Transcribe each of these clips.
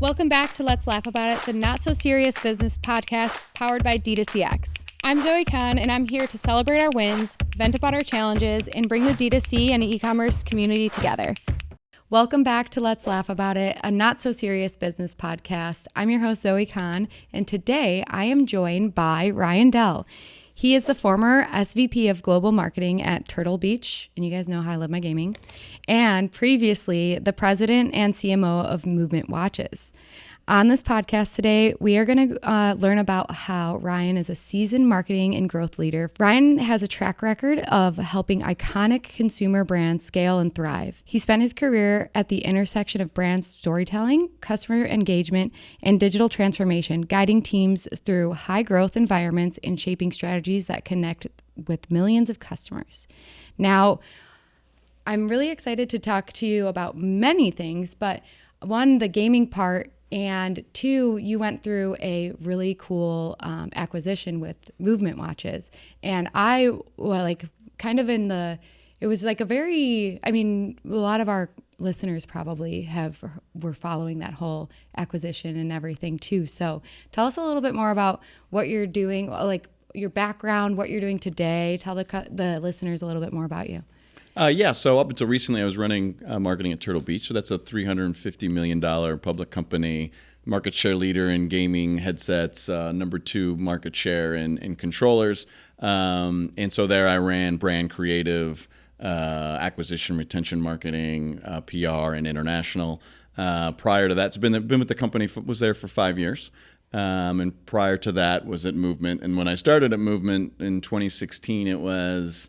Welcome back to Let's Laugh About It, the not-so-serious business podcast powered by D2CX. I'm Zoe Kahn, and I'm here to celebrate our wins, vent about our challenges, and bring the D2C and e-commerce community together. Welcome back to Let's Laugh About It, a not-so-serious business podcast. I'm your host, Zoe Kahn, and today I am joined by Ryan Dell. He is the former SVP of Global Marketing at Turtle Beach, and you guys know how I love my gaming, and previously the president and CMO of Movement Watches. On this podcast today, we are going to learn about how Ryan is a seasoned marketing and growth leader. Ryan has a track record of helping iconic consumer brands scale and thrive. He spent his career at the intersection of brand storytelling, customer engagement, and digital transformation, guiding teams through high growth environments and shaping strategies that connect with millions of customers. Now, I'm really excited to talk to you about many things, but one, the gaming part, and two, you went through a really cool acquisition with Movement Watches. And I, it was like a very, a lot of our listeners probably were following that whole acquisition and everything too. So tell us a little bit more about what you're doing, like your background, what you're doing today. Tell the listeners a little bit more about you. So up until recently, I was running marketing at Turtle Beach. So that's a $350 million public company, market share leader in gaming headsets, number 2 market share in controllers. And so there I ran brand creative, acquisition, retention marketing, PR, and international. Prior to that, been with the company, was there for 5 years. And prior to that was at Movement. And when I started at Movement in 2016, it was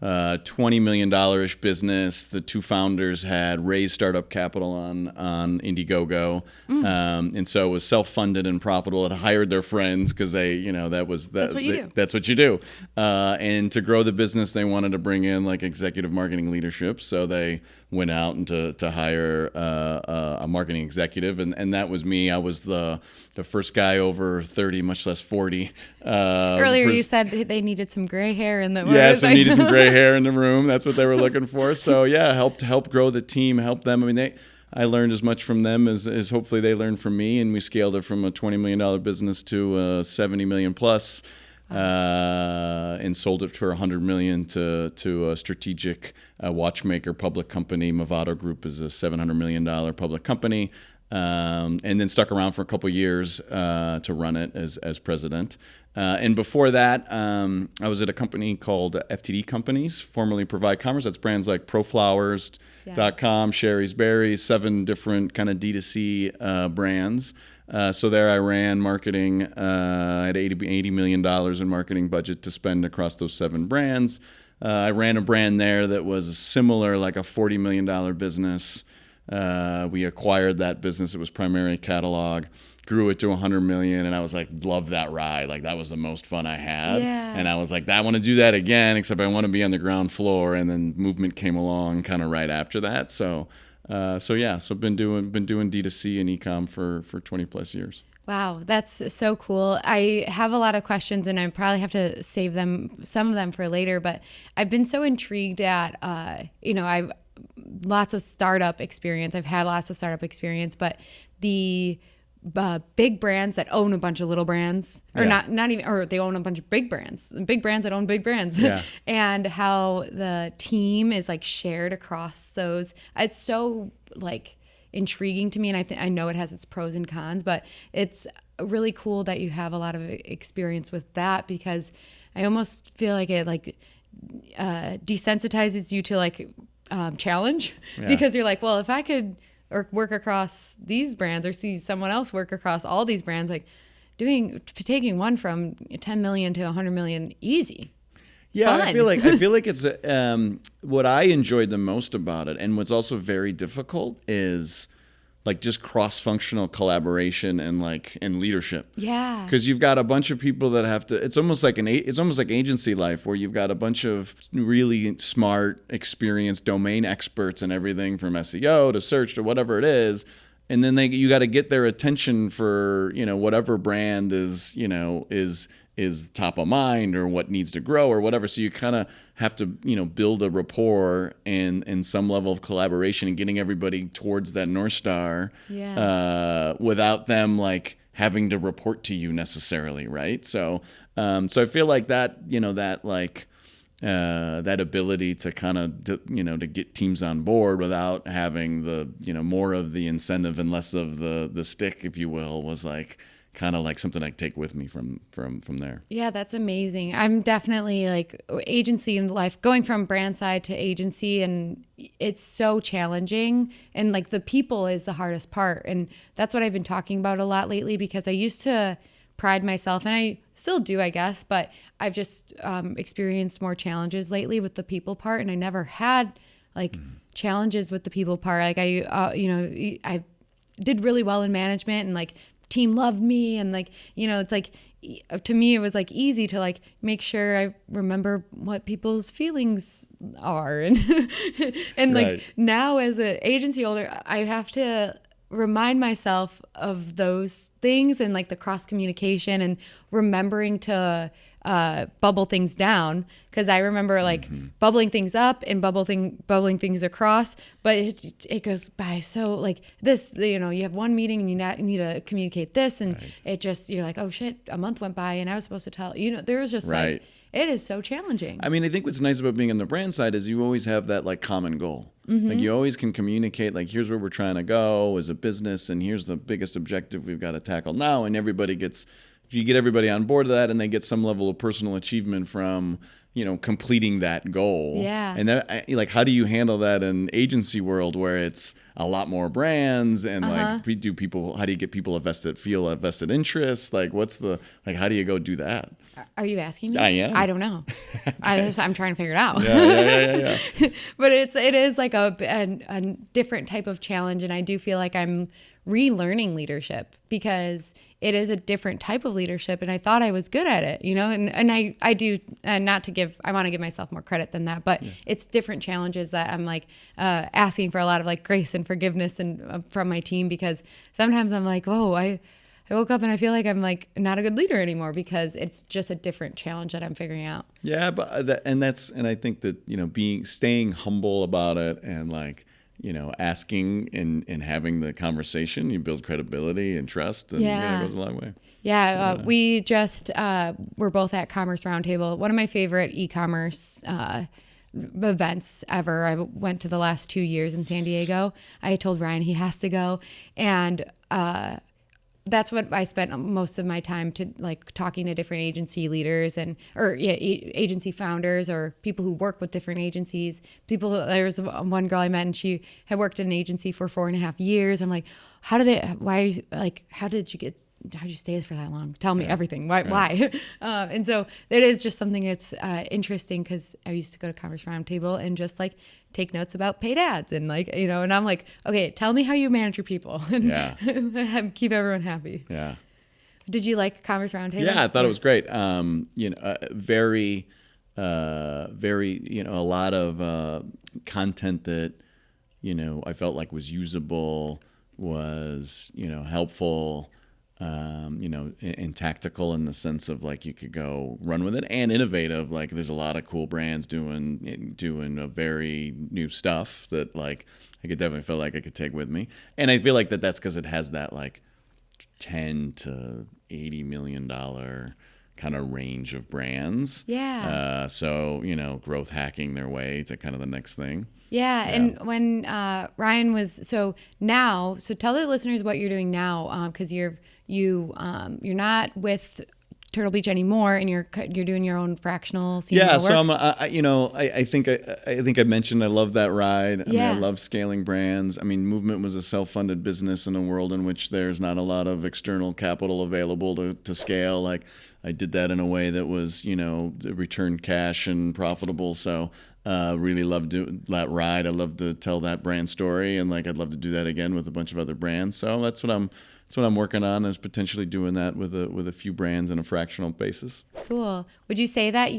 $20 million-ish business. The two founders had raised startup capital on Indiegogo, and so it was self-funded and profitable. It hired their friends because that's what you do. And to grow the business, they wanted to bring in like executive marketing leadership, so they went out and to hire a marketing executive, and that was me. I was the first guy over 30, much less 40. Earlier you said they needed some gray hair in the room. Yes, they needed some gray hair in the room. That's what they were looking for. So yeah, help grow the team, help them. I learned as much from them as hopefully they learned from me, and we scaled it from a $20 million business to $70 million plus. And sold it for $100 million to a strategic watchmaker public company. Movado Group is a $700 million public company, and then stuck around for a couple years to run it as president. And before that, I was at a company called FTD Companies, formerly Provide Commerce. That's brands like ProFlowers.com, Sherry's Berries, 7 different kind of D2C brands. So there I ran marketing. I had $80 million in marketing budget to spend across those 7 brands. I ran a brand there that was similar, like a $40 million business. We acquired that business. It was primarily catalog, grew it to $100 million, and I was like, love that ride. Like, that was the most fun I had. Yeah. And I was like, I want to do that again, except I want to be on the ground floor. And then Movement came along kind of right after that. So been doing D2C and e-com for 20 plus years. Wow, that's so cool. I have a lot of questions, and I probably have to save some of them for later. But I've been so intrigued at, I've lots of startup experience. I've had lots of startup experience, but the big brands that own a bunch of little brands, or not even, or they own a bunch of big brands that own big brands, and how the team is like shared across those. It's so like intriguing to me, and I know it has its pros and cons, but it's really cool that you have a lot of experience with that, because I almost feel like it like desensitizes you to like challenge, because you're like, well, if I could work across these brands or see someone else work across all these brands, like taking one from 10 million to 100 million, easy. Yeah, Fun. I feel like it's what I enjoyed the most about it, and what's also very difficult, is like just cross-functional collaboration and leadership. Yeah. Because you've got a bunch of people that have to. It's almost like agency life, where you've got a bunch of really smart, experienced domain experts and everything from SEO to search to whatever it is. And then you got to get their attention for, whatever brand is is top of mind or what needs to grow or whatever. So you kind of have to, build a rapport and some level of collaboration and getting everybody towards that North Star without them like having to report to you necessarily, right? So I feel like that, that ability to kind of, to get teams on board without having the, more of the incentive and less of the stick, if you will, was like kind of like something I take with me from there. Yeah, that's amazing. I'm definitely like agency in life, going from brand side to agency, and it's so challenging. And like the people is the hardest part. And that's what I've been talking about a lot lately, because I used to pride myself, and I still do, I guess, but I've just experienced more challenges lately with the people part, and I never had like challenges with the people part. Like I did really well in management, and like team loved me, and like, it's like, to me, it was like easy to like make sure I remember what people's feelings are. And, and like right. Now as an agency owner, I have to remind myself of those things, and like the cross communication and remembering to bubble things down, because I remember like bubbling things up and bubbling things across, but it goes by so like this, you have one meeting and you need to communicate this, and right. It just, you're like, oh shit, a month went by and I was supposed to tell, there was just right. Like, it is so challenging. I mean, I think what's nice about being on the brand side is you always have that like common goal. Like you always can communicate, like, here's where we're trying to go as a business, and here's the biggest objective we've got to tackle now. And you get everybody on board of that, and they get some level of personal achievement from, completing that goal. Yeah. And that, like, how do you handle that in agency world where it's a lot more brands and like, how do you get people a vested interest? Like, how do you go do that? Are you asking me? I am. I don't know. I'm trying to figure it out. Yeah. But it is like a different type of challenge, and I do feel like I'm relearning leadership, because it is a different type of leadership, and I thought I was good at it, and I do, I want to give myself more credit than that, but it's different challenges that I'm like asking for a lot of like grace and forgiveness and from my team, because sometimes I'm like, whoa, I woke up and I feel like I'm like not a good leader anymore, because it's just a different challenge that I'm figuring out. Yeah, but and I think that staying humble about it, and like, asking and having the conversation, you build credibility and trust, and it goes a long way. Yeah, we just we're both at Commerce Roundtable, one of my favorite e-commerce events ever. I went to the last 2 years in San Diego. I told Ryan he has to go, and that's what I spent most of my time to like talking to different agency leaders agency founders, or people who work with different agencies. There was one girl I met, and she had worked in an agency for 4.5 years. I'm like, how did you stay for that long? Tell me everything. Why? And so it is just something that's interesting, because I used to go to Commerce Roundtable and just like take notes about paid ads, and like, and I'm like, okay, tell me how you manage your people and keep everyone happy. Yeah. Did you like Commerce Roundtable? Yeah, I thought it was great. Very, a lot of content that, I felt like was usable, was, helpful, and tactical in the sense of like you could go run with it, and innovative. Like there's a lot of cool brands doing a very new stuff that like I could definitely feel like I could take with me. And I feel like that's because it has that like $10 to $80 million kind of range of brands. Yeah. So growth hacking their way to kind of the next thing. Yeah. And when Ryan was so tell the listeners what you're doing now, because you're not with Turtle Beach anymore, and you're doing your own fractional CMO work. So I think I mentioned I love that ride. I mean, I love scaling brands. I mean, Movement was a self-funded business in a world in which there's not a lot of external capital available to scale. Like I did that in a way that was, return cash and profitable. So really loved that ride. I love to tell that brand story, and like I'd love to do that again with a bunch of other brands. So that's what I'm working on, is potentially doing that with a few brands on a fractional basis. Cool. Would you say that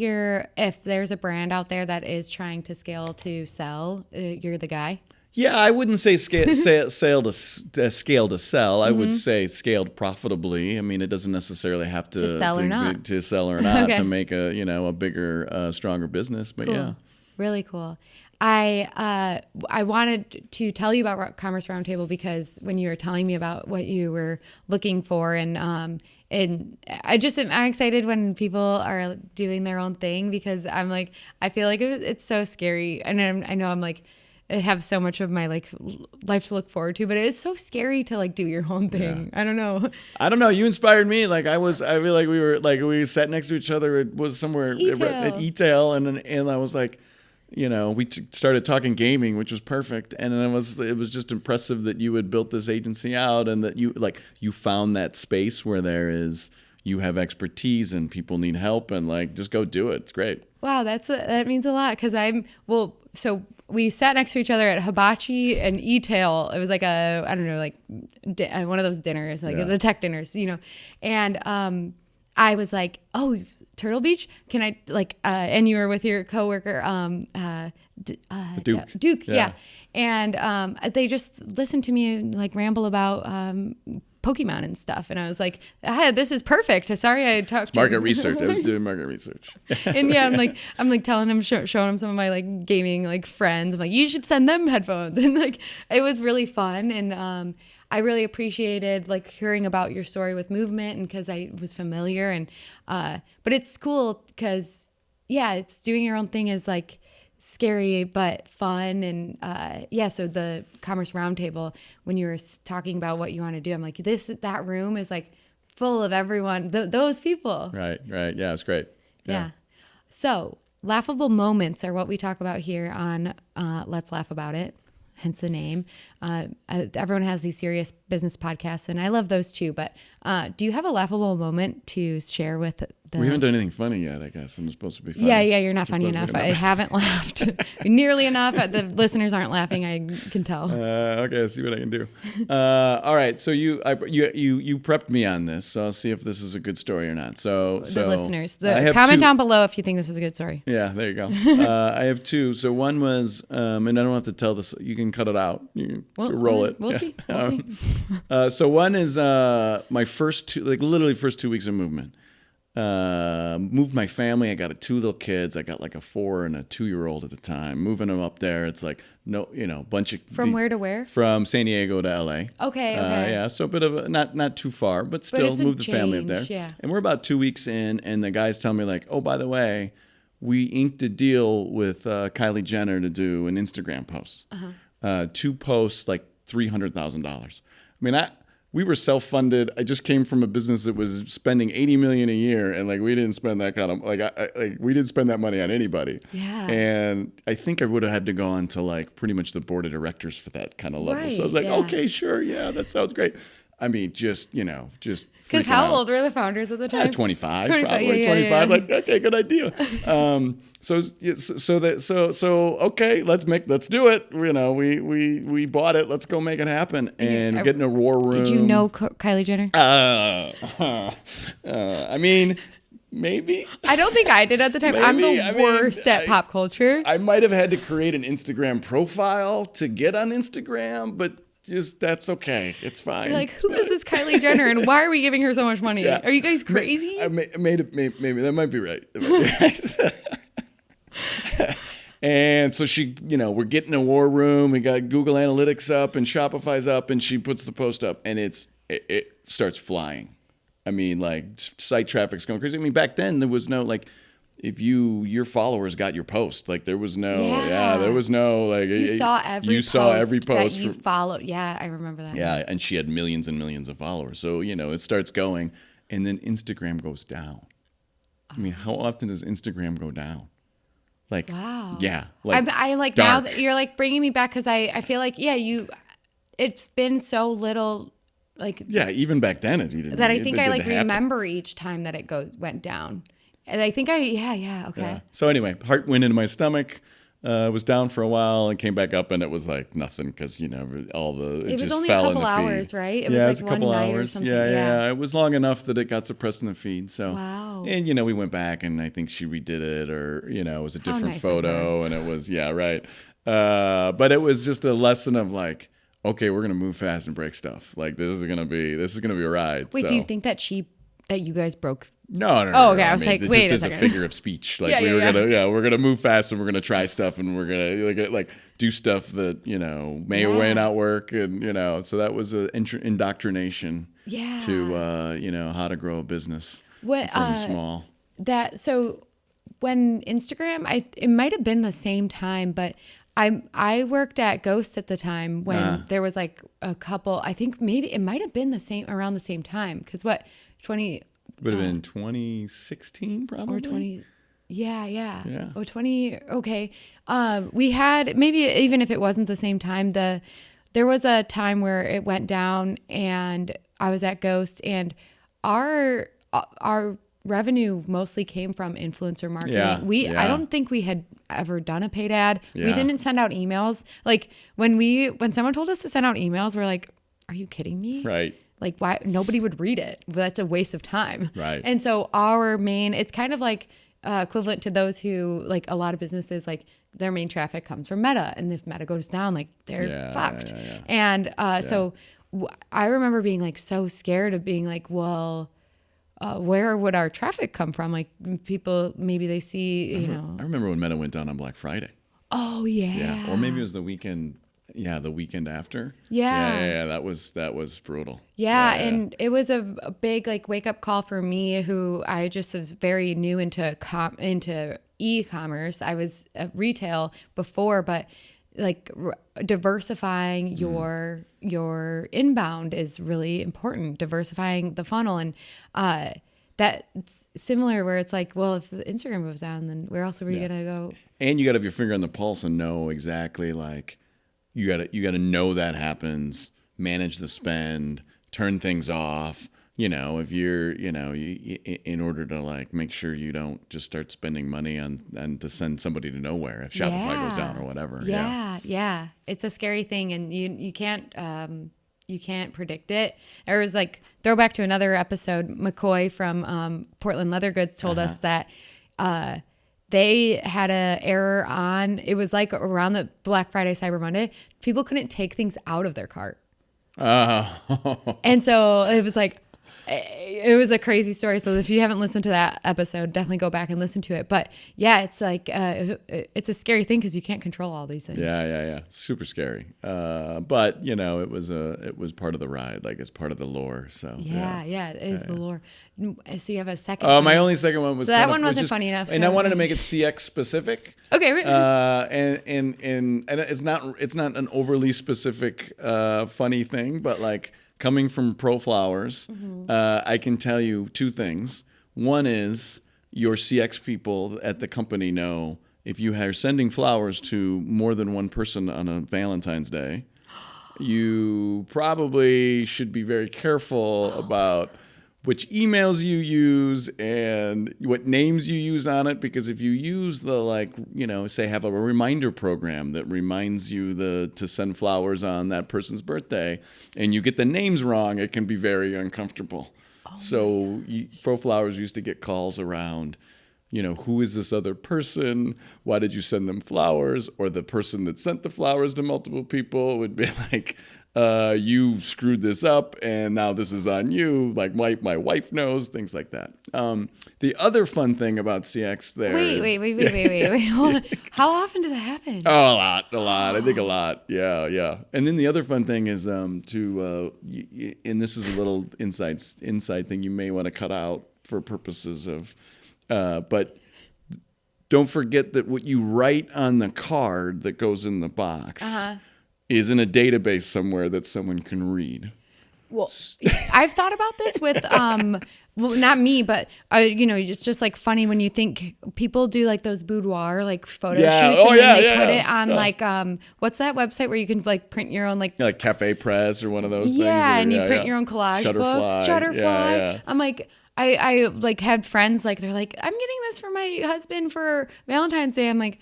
if there's a brand out there that is trying to scale to sell, you're the guy? Yeah, I wouldn't say scale to sell. I would say scaled profitably. I mean, it doesn't necessarily have to sell or not. To sell or not Okay. to make a bigger, stronger business. But Cool. yeah. Really cool. I wanted to tell you about Commerce Roundtable because when you were telling me about what you were looking for and I'm excited when people are doing their own thing because I'm like, I feel like it's so scary. And I know I'm like, I have so much of my like life to look forward to, but it is so scary to like do your own thing. Yeah. I don't know. You inspired me. Like I feel like we sat next to each other. It was somewhere at E-Tail and I was like, we started talking gaming, which was perfect. And then it was just impressive that you had built this agency out and that you found that space where you have expertise and people need help and like, just go do it. It's great. Wow. That means a lot. So we sat next to each other at Hibachi and E-Tail. It was like one of those dinners, like the tech dinners, and I was like, oh, Turtle Beach? Can I and you were with your coworker, Duke. Yeah. And they just listened to me like ramble about Pokemon and stuff. And I was like, this is perfect. Sorry I talked it's market research. I was doing market research. And yeah, I'm like telling him, showing him some of my like gaming like friends. I'm like, you should send them headphones. And like, it was really fun. And I really appreciated like hearing about your story with movement and because I was familiar and, but it's cool because it's doing your own thing is like scary but fun and so the Commerce Roundtable when you were talking about what you want to do I'm like that room is like full of everyone those people right yeah it's great yeah. So laughable moments are what we talk about here on Let's Laugh About It, hence the name. Everyone has these serious business podcasts and I love those too, but do you have a laughable moment to share with we haven't done anything funny yet, I guess. I'm supposed to be funny. Yeah, you're not funny enough. I haven't laughed nearly enough. The listeners aren't laughing, I can tell. Okay, let's see what I can do. All right, so you prepped me on this, so I'll see if this is a good story or not. So the listeners, comment down below if you think this is a good story. Yeah, there you go. I have two. So one was, and I don't have to tell this. You can cut it out. You can roll it. We'll see. So one is my first 2 weeks of movement. Moved my family. I got 2 little kids. I got like a 4 and a 2-year-old at the time. Moving them up there, it's like bunch of from where to where? From San Diego to LA. Okay. Yeah, so a bit of not too far, but still moved the family up there. Yeah. And we're about 2 weeks in, and the guys tell me like, oh, by the way, we inked a deal with Kylie Jenner to do an Instagram post. 2 posts, like $300,000. I mean, we were self-funded. I just came from a business that was spending $80 million a year, and like we didn't spend that kind of we didn't spend that money on anybody. Yeah. And I think I would have had to go on to like pretty much the board of directors for that kind of level. Right, so I was like, okay, sure, yeah, that sounds great. I mean, just because how old were the founders at the time? 25, probably 25. Yeah. Like, okay, good idea. So okay, let's do it. We bought it. Let's go make it happen and get in a war room. Did you know Kylie Jenner? I mean, maybe. I don't think I did at the time. I'm the worst at pop culture. I might have had to create an Instagram profile to get on Instagram, but. That's okay. It's fine. You're like, who is this Kylie Jenner and why are we giving her so much money? Yeah. Are you guys crazy? Maybe that might be right. And so she, we're getting a war room. We got Google Analytics up and Shopify's up, and she puts the post up, and it starts flying. I mean, like site traffic's going crazy. I mean, back then there was no like. If your followers got your post, like there was no, there was no like you saw every post that you followed. Yeah, I remember that. Yeah, and she had millions and millions of followers. So it starts going, and then Instagram goes down. I mean, how often does Instagram go down? Like, wow. Yeah, like I like dark. Now that you're like bringing me back because I feel like it's been so little. Like even back then I think I remember each time that it went down. And I think okay. Yeah. So anyway, heart went into my stomach, was down for a while and came back up, and it was like nothing because all the it was just only fell a couple in the feed. Hours, right? It was like a couple hours or something. Yeah. It was long enough that it got suppressed in the feed. So wow. And we went back and I think she redid it, or it was a different photo, and it was right. But it was just a lesson of like, okay, we're gonna move fast and break stuff. Like this is gonna be a ride. Wait, so. do you think that you guys broke? No. Oh, okay. No. I was like, it wait just a is a second. figure of speech. Like Yeah. we're gonna move fast and we're gonna try stuff and we're gonna like do stuff that may or may not work, and so that was an indoctrination to how to grow a business from small. So when Instagram, it might have been the same time, but I worked at Ghost at the time when there was like a couple. I think maybe it might have been around the same time, because 20 would have been 2016 probably or 20. Yeah. Oh, 20. Okay. We had, maybe even if it wasn't the same time, there was a time where it went down and I was at Ghost, and our revenue mostly came from influencer marketing. I don't think we had ever done a paid ad. Yeah. We didn't send out emails. Like when someone told us to send out emails, we're like, are you kidding me? Right. Like, why? Nobody would read it. That's a waste of time. Right. And so it's kind of like equivalent to those who, like a lot of businesses, like their main traffic comes from Meta. And if Meta goes down, like they're fucked. Yeah. And so I remember being like so scared of being like, well, where would our traffic come from? Like people, maybe they see, I remember when Meta went down on Black Friday. Oh, yeah. Yeah. Or maybe it was the weekend. Yeah, the weekend after. Yeah. That was brutal. Yeah, and it was a big like wake up call for me, who I just was very new into e-commerce. I was at retail before, but like diversifying your inbound is really important. Diversifying the funnel, and that's similar where it's like, well, if Instagram goes down, then where else are we gonna go? And you got to have your finger on the pulse and know exactly like. You got to know that happens, manage the spend, turn things off. If you're, in order to like make sure you don't just start spending money on to send somebody to nowhere if Shopify goes down or whatever. Yeah. It's a scary thing, and you can't predict it. There was like, throwback to another episode, McCoy from Portland Leather Goods told us that they had an error on, it was like around the Black Friday, Cyber Monday, people couldn't take things out of their cart. And so it was like, it was a crazy story. So if you haven't listened to that episode, definitely go back and listen to it. But yeah, it's like, it's a scary thing because you can't control all these things. Yeah. Super scary. But it was part of the ride. Like it's part of the lore. So yeah, it is the lore. So you have a second. Oh, my only second one was so that one wasn't funny enough. And I wanted to make it CX specific. Okay. Right. And it's not an overly specific funny thing, but like coming from Pro Flowers, I can tell you two things. One is your CX people at the company know if you are sending flowers to more than one person on a Valentine's Day, you probably should be very careful about which emails you use and what names you use on it, because if you use the say have a reminder program that reminds you to send flowers on that person's birthday and you get the names wrong, it can be very uncomfortable. So Pro Flowers used to get calls around, who is this other person? Why did you send them flowers? Or the person that sent the flowers to multiple people would be like, you screwed this up and now this is on you. Like my wife knows, things like that. The other fun thing about CX there Wait. Hold on. How often does that happen? Oh, a lot. I think a lot. Yeah. And then the other fun thing is and this is a little inside thing you may want to cut out for purposes of, but don't forget that what you write on the card that goes in the box is in a database somewhere that someone can read. Well, I've thought about this with, well, not me, but it's just like funny when you think people do like those boudoir like photo shoots, and then they put it on like what's that website where you can like print your own like Cafe Press or one of those things. And you print your own collage books. Shutterfly. Yeah. I'm like, I like had friends like they're like, I'm getting this for my husband for Valentine's Day. I'm like,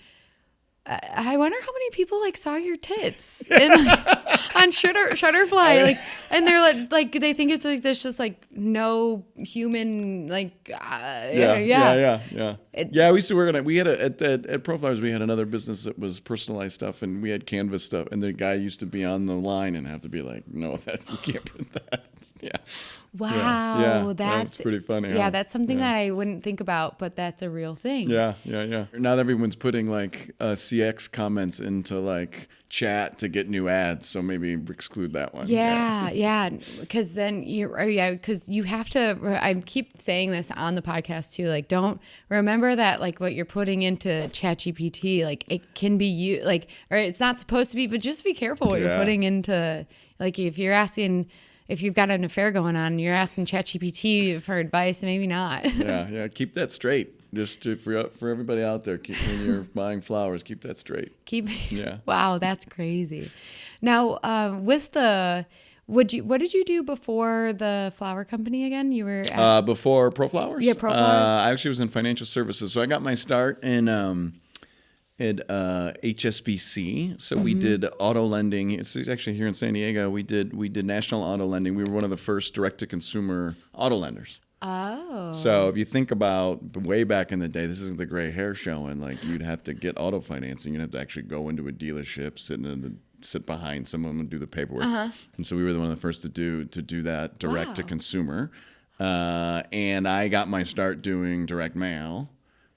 I wonder how many people like saw your tits on Shutterfly, and they're like they think it's like there's just like no human Yeah. We used to work on it. We had at Proflowers, we had another business that was personalized stuff, and we had canvas stuff, and the guy used to be on the line and have to be like, no, that you can't print that. Yeah. Wow, that's pretty funny. Yeah, huh? that's something that I wouldn't think about, but that's a real thing. Yeah. Not everyone's putting like CX comments into like chat to get new ads, so maybe exclude that one. Yeah, because then because you have to. I keep saying this on the podcast too. Like, don't remember that like what you're putting into ChatGPT, like it can be you like, or it's not supposed to be, but just be careful what you're putting into. Like, if you've got an affair going on and you're asking ChatGPT for advice, maybe not. Yeah. Keep that straight. Just for everybody out there, when you're buying flowers, keep that straight. Wow, that's crazy. Now, what did you do before the flower company again? You were at, before Proflowers? Yeah, Proflowers. I actually was in financial services, so I got my start in at HSBC. So we did auto lending. It's actually here in San Diego. We did national auto lending. We were one of the first direct to consumer auto lenders. Oh. So if you think about way back in the day, this isn't the gray hair showing. Like, you'd have to get auto financing. You'd have to actually go into a dealership, sit behind someone and do the paperwork. And so we were one of the first to do that direct to consumer. And I got my start doing direct mail,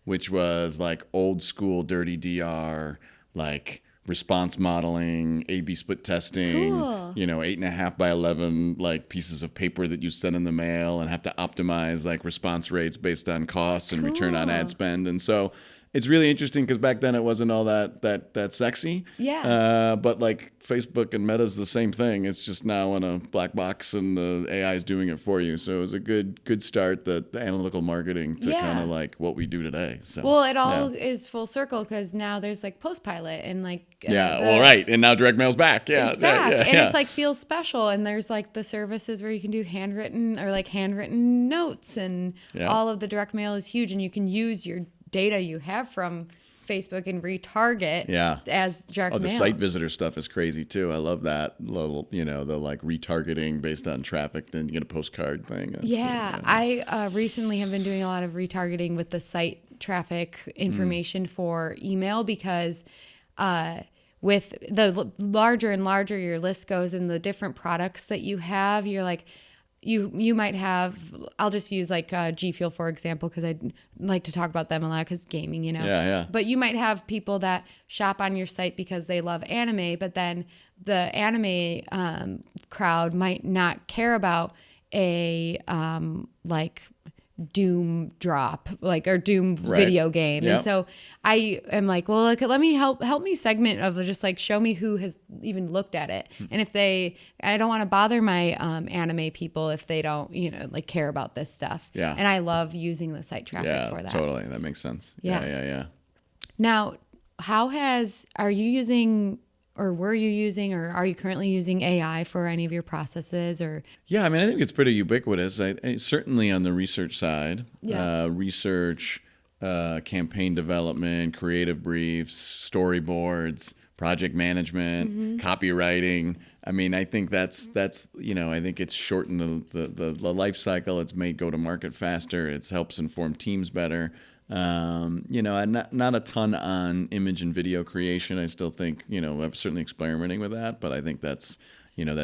which was like old school dirty DR, like response modeling, A/B split testing, Cool. 8.5 by 11 like pieces of paper that you send in the mail and have to optimize like response rates based on costs and return on ad spend. And so it's really interesting because back then it wasn't all that sexy. Yeah. But like Facebook and Meta's the same thing. It's just now in a black box and the AI is doing it for you. So it was a good start, the analytical marketing to kind of like what we do today. So well, it all is full circle because now there's like Postpilot and like right. And now direct mail's back. It's back. And it's like feels special. And there's like the services where you can do handwritten notes and all of the direct mail is huge. And you can use your data you have from Facebook and retarget as direct mail. The site visitor stuff is crazy too. I love that little, the like retargeting based on traffic. Then you get a postcard thing. I recently have been doing a lot of retargeting with the site traffic information for email because with the larger and larger your list goes and the different products that you have, you're like, you might have, I'll just use like G Fuel, for example, because I like to talk about them a lot because gaming, Yeah. But you might have people that shop on your site because they love anime, but then the anime crowd might not care about a like Doom drop, like, or Doom video game. And so I am like, well, let me help me segment of just like show me who has even looked at it. And if I don't want to bother my anime people if they don't, like care about this stuff. Yeah. And I love using the site traffic for that. Totally. That makes sense. Yeah. Now, are you using, or were you using, or are you currently using AI for any of your processes? Or I mean, I think it's pretty ubiquitous. Certainly on the research side, research, campaign development, creative briefs, storyboards, project management, copywriting. I mean, I think that's I think it's shortened the life cycle. It's made go to market faster. It helps inform teams better. Not a ton on image and video creation. I still think, I'm certainly experimenting with that, but I think that's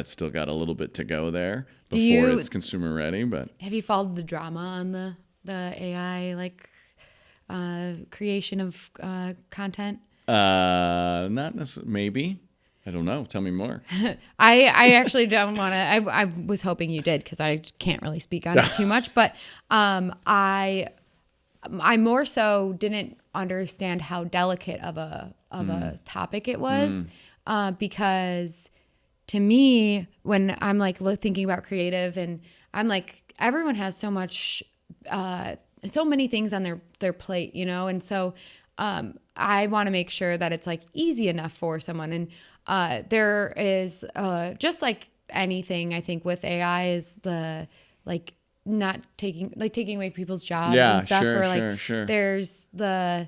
still got a little bit to go there before it's consumer ready. But have you followed the drama on the AI, like, creation of content? Not necessarily, maybe. I don't know. Tell me more. I actually don't want to. I was hoping you did because I can't really speak on it too much, but I more so didn't understand how delicate of a topic it was, because to me, when I'm like thinking about creative, and I'm like, everyone has so many things on their plate, and so I want to make sure that it's like easy enough for someone. And there is just like anything, I think with AI is the like not taking away people's jobs and stuff. Sure. There's the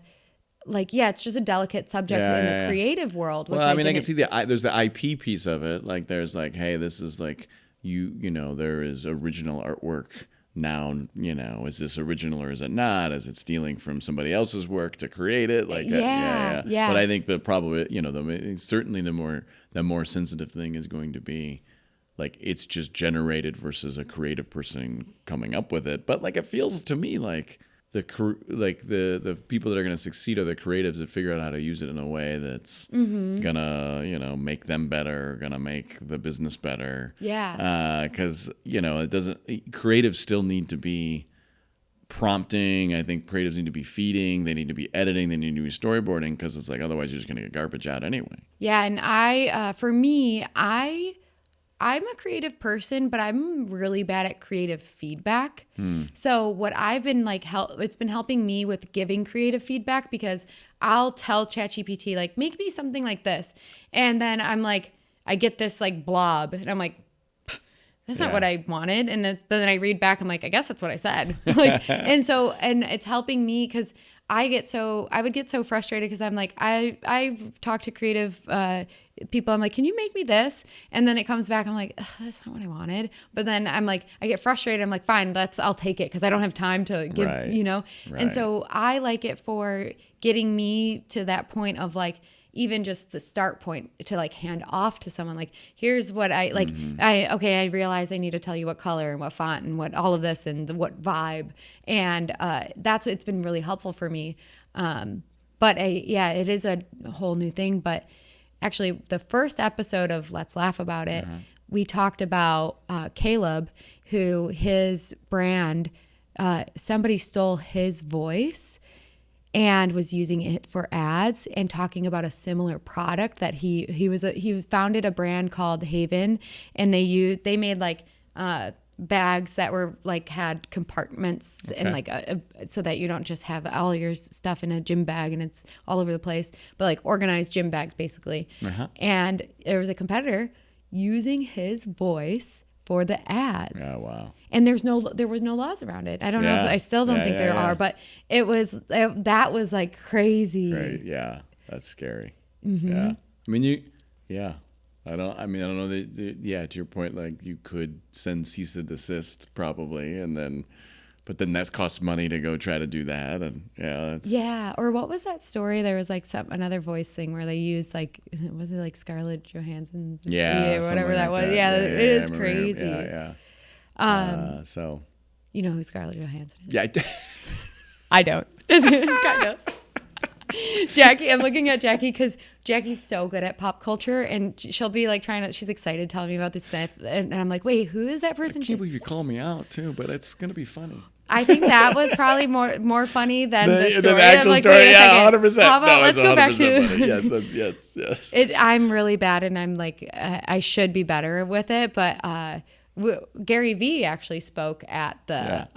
like, yeah, it's just a delicate subject in the creative world. Which well, I mean, I can see there's the IP piece of it. Like, there's like, hey, this is like you know, there is original artwork. Now, you know, is this original or is it not? Is it stealing from somebody else's work to create it? Like, yeah. But I think you know, certainly the more sensitive thing is going to be like it's just generated versus a creative person coming up with it. But like, it feels to me like the people that are going to succeed are the creatives that figure out how to use it in a way that's gonna, you know, make them better, gonna make the business better. Yeah. Because you know, creatives still need to be prompting. I think creatives need to be feeding. They need to be editing. They need to be storyboarding, because it's like otherwise you're just gonna get garbage out anyway. Yeah, and I'm a creative person, but I'm really bad at creative feedback. So what I've been like, it's been helping me with giving creative feedback, because I'll tell ChatGPT, like, make me something like this. And then I'm like, I get this like blob and I'm like, that's not what I wanted. And then I read back, I'm like, I guess that's what I said. Like, and it's helping me, because I would get so frustrated, because I'm like, I've talked to creative people. I'm like, can you make me this? And then it comes back. I'm like, that's not what I wanted. But then I'm like, I get frustrated. I'm like, fine, I'll take it, because I don't have time to give, you know? Right. And so I like it for getting me to that point of like, even just the start point to like hand off to someone, like, here's what I like. I realize I need to tell you what color and what font and what all of this and what vibe. And it's been really helpful for me. But it is a whole new thing. But actually, the first episode of Let's Laugh About It, we talked about Caleb, who his brand, somebody stole his voice and was using it for ads and talking about a similar product that he founded a brand called Haven, and they made like bags that were like had compartments and like so that you don't just have all your stuff in a gym bag and it's all over the place, but like organized gym bags basically. And there was a competitor using his voice for the ads. Oh, wow. And there was no laws around it. I don't know. I still don't think there are, but that was like crazy. Right. Yeah. That's scary. Yeah. I mean, I don't know that, to your point, like you could send cease and desist probably, but then that costs money to go try to do that. And or what was that story? There was like another voice thing where they used like, was it like Scarlett Johansson's? Or whatever that was. It is crazy. So. You know who Scarlett Johansson is? Yeah. I don't. Kind of. Jackie, I'm looking at Jackie because Jackie's so good at pop culture, and she'll be like she's excited telling me about this stuff, and I'm like, wait, who is that person? I can't believe you call me out too, but it's gonna be funny. I think that was probably more funny than the story. The actual story, 100%. How about let's go back to yes. I'm really bad, and I'm like, I should be better with it, but Gary Vee actually spoke at the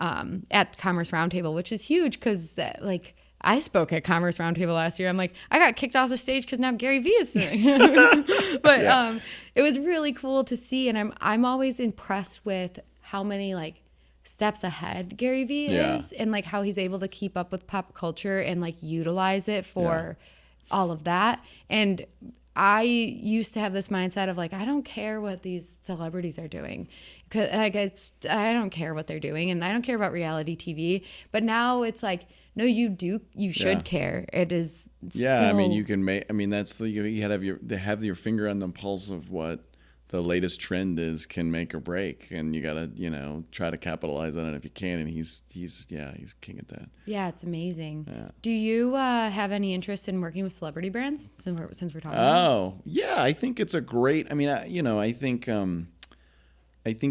at Commerce Roundtable, which is huge because like. I spoke at Commerce Roundtable last year. I'm like, I got kicked off the stage because now Gary Vee is doing it. But it was really cool to see. And I'm always impressed with how many like steps ahead Gary Vee is, and like how he's able to keep up with pop culture and like utilize it for all of that. And I used to have this mindset of like, I don't care what these celebrities are doing. I don't care what they're doing, and I don't care about reality TV. But now it's like, no, you do. You should care. It is. I mean, you can make. I mean, that's you have your finger on the pulse of what the latest trend is, can make or break, and you gotta try to capitalize on it if you can. And he's king at that. Yeah, it's amazing. Yeah. Do you have any interest in working with celebrity brands since we're talking? Oh, yeah, I think it's a great. I mean, I think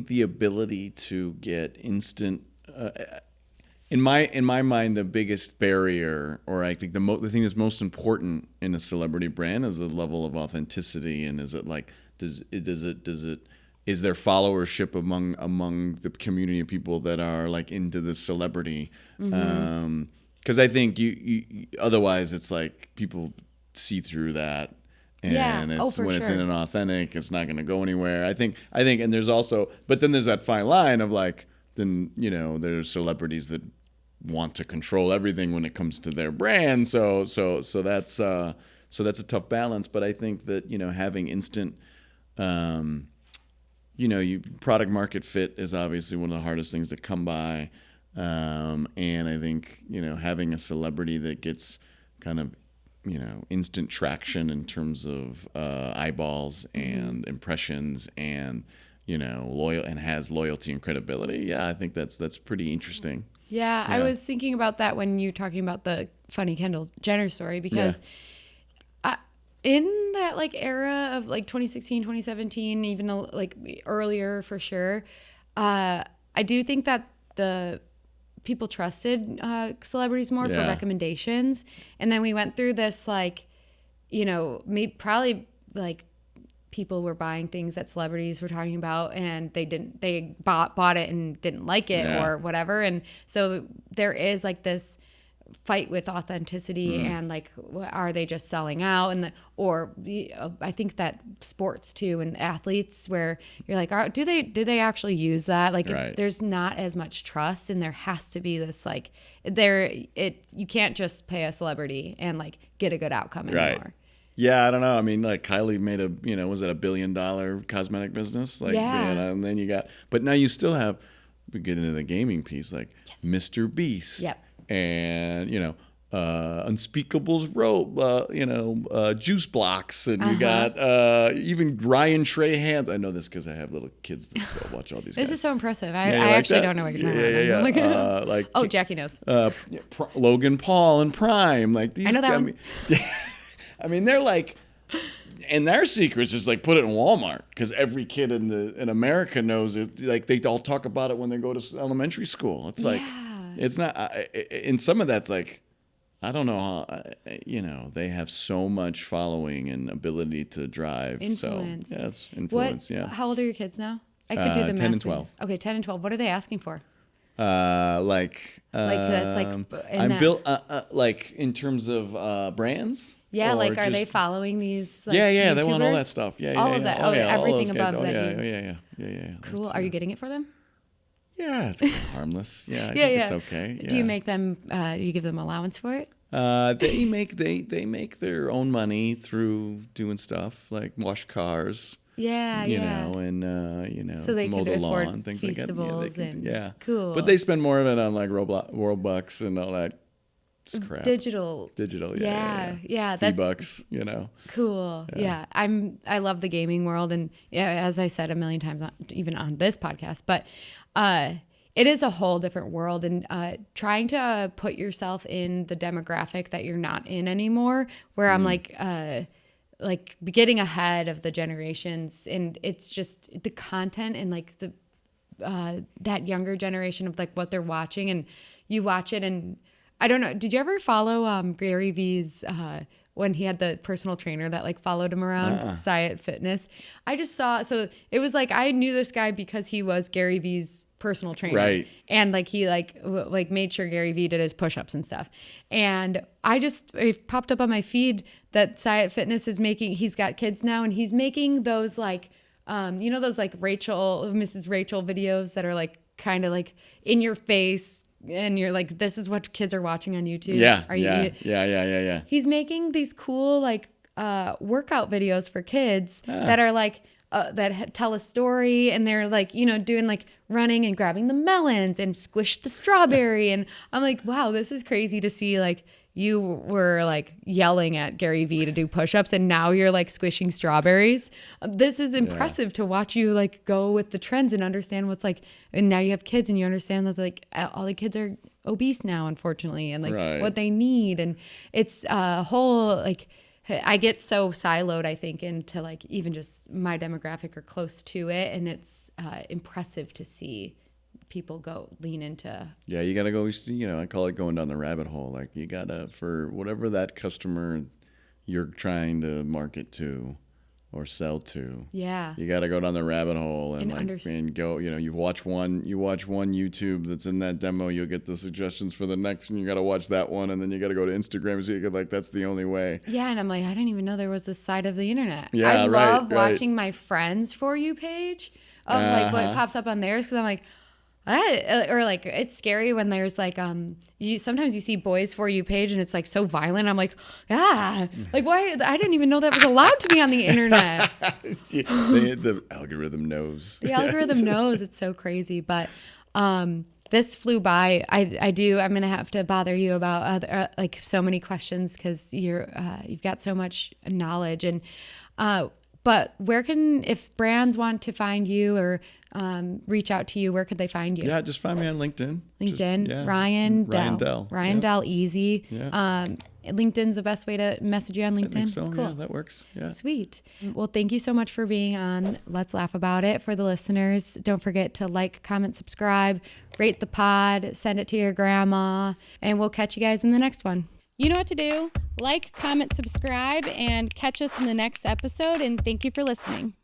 the ability to get instant. In my mind, the biggest barrier, or I think the thing that's most important in a celebrity brand, is the level of authenticity, and is it like is there followership among the community of people that are like into the celebrity? Because I think you otherwise it's like people see through that. And it's inauthentic, it's not going to go anywhere. I think, and there's also, but then there's that fine line of like, then there's celebrities that want to control everything when it comes to their brand. So that's a tough balance. But I think that, having instant, product market fit is obviously one of the hardest things to come by. And I think, having a celebrity that gets kind of, instant traction in terms of eyeballs and impressions and, loyal and has loyalty and credibility. Yeah, I think that's pretty interesting. Yeah, I was thinking about that when you were talking about the funny Kendall Jenner story, because in that like era of like 2016, 2017, even like earlier for sure, I do think that the people trusted celebrities more for recommendations. And then we went through this like, probably like people were buying things that celebrities were talking about and they bought it and didn't like it or whatever. And so there is like this fight with authenticity and like, are they just selling out? And I think that sports too and athletes where you're like, do they actually use that? Like there's not as much trust, and there has to be this like you can't just pay a celebrity and like get a good outcome anymore. Yeah, I don't know. I mean, like Kylie made was it $1 billion cosmetic business? Like, and then but now you still have, we get into the gaming piece, like Mr. Beast. Yep. And, Unspeakable's rope, juice blocks. And you got even Ryan Trahan's. I know this because I have little kids that watch all these guys. This is so impressive. I actually don't know what you're talking about. Like, Jackie knows. Logan Paul and Prime. Like these. I know that one. I mean, they're like, and their secrets is like put it in Walmart because every kid in America knows it. Like they all talk about it when they go to elementary school. It's like, it's not. And some of that's like, I don't know how. They have so much following and ability to drive. Influence. So it's influence. How old are your kids now? I could do the math. 10 and 12. Okay, 10 and 12. What are they asking for? That's like I'm built like in terms of brands. Yeah, like are they following these? Like, YouTubers? They want all that stuff. All of that. Everything above that. Yeah. Cool. Are you getting it for them? Yeah, it's kind of harmless. Yeah, I think it's okay. Yeah. Do you make them? You give them allowance for it? They make their own money through doing stuff like wash cars. Yeah, so they mow the afford lawn, things like that. Cool. But they spend more of it on like Roblox and all that crap. Digital. Yeah. That's $3, Cool. Yeah. I love the gaming world, and as I said a million times, even on this podcast, but it is a whole different world, and trying to put yourself in the demographic that you're not in anymore, where I'm like getting ahead of the generations, and it's just the content and like the that younger generation of like what they're watching, and you watch it, and I don't know, did you ever follow Gary V's when he had the personal trainer that like followed him around, Science Fitness? I just saw, so it was like I knew this guy because he was Gary V's personal trainer, right? And like he like made sure Gary V did his push-ups and stuff, and it popped up on my feed that Science Fitness is making, he's got kids now, and he's making those like those like Mrs. Rachel videos that are like kind of like in your face, and you're like, this is what kids are watching on YouTube. Yeah. He's making these cool like workout videos for kids that are like that tell a story, and they're like, doing like running and grabbing the melons and squish the strawberry. And I'm like, wow, this is crazy to see. Like you were like yelling at Gary V to do push-ups, and now you're like squishing strawberries. This is impressive to watch you like go with the trends and understand what's like, and now you have kids and you understand that like all the kids are obese now, unfortunately, and like what they need. And it's a whole like, I get so siloed, I think, into like even just my demographic or close to it. And it's impressive to see people lean into. Yeah, you got to go, I call it going down the rabbit hole. Like you got to, for whatever that customer you're trying to market to or sell to. Yeah. You got to go down the rabbit hole and go, you watch one YouTube that's in that demo, you'll get the suggestions for the next, and you got to watch that one, and then you got to go to Instagram, so you could, like, that's the only way. Yeah, and I'm like, I didn't even know there was this side of the internet. Yeah, I love watching my friends' For You page of like what pops up on theirs, because I'm like, Or like it's scary when there's like sometimes you see Boys For You page and it's like so violent. I'm like, like why? I didn't even know that was allowed to be on the internet. The algorithm knows. The algorithm knows. It's so crazy. But this flew by. I'm gonna have to bother you about like so many questions because you've got so much knowledge. And but if brands want to find you or reach out to you, where could they find you? Yeah, just find me on LinkedIn. Ryan Dell. Ryan Dell, easy. Yeah. LinkedIn's the best way to message you on LinkedIn. I think so. Cool. Yeah, that works. Yeah. Sweet. Well, thank you so much for being on Let's Laugh About It. For the listeners, don't forget to like, comment, subscribe, rate the pod, send it to your grandma, and we'll catch you guys in the next one. You know what to do. Like, comment, subscribe, and catch us in the next episode. And thank you for listening.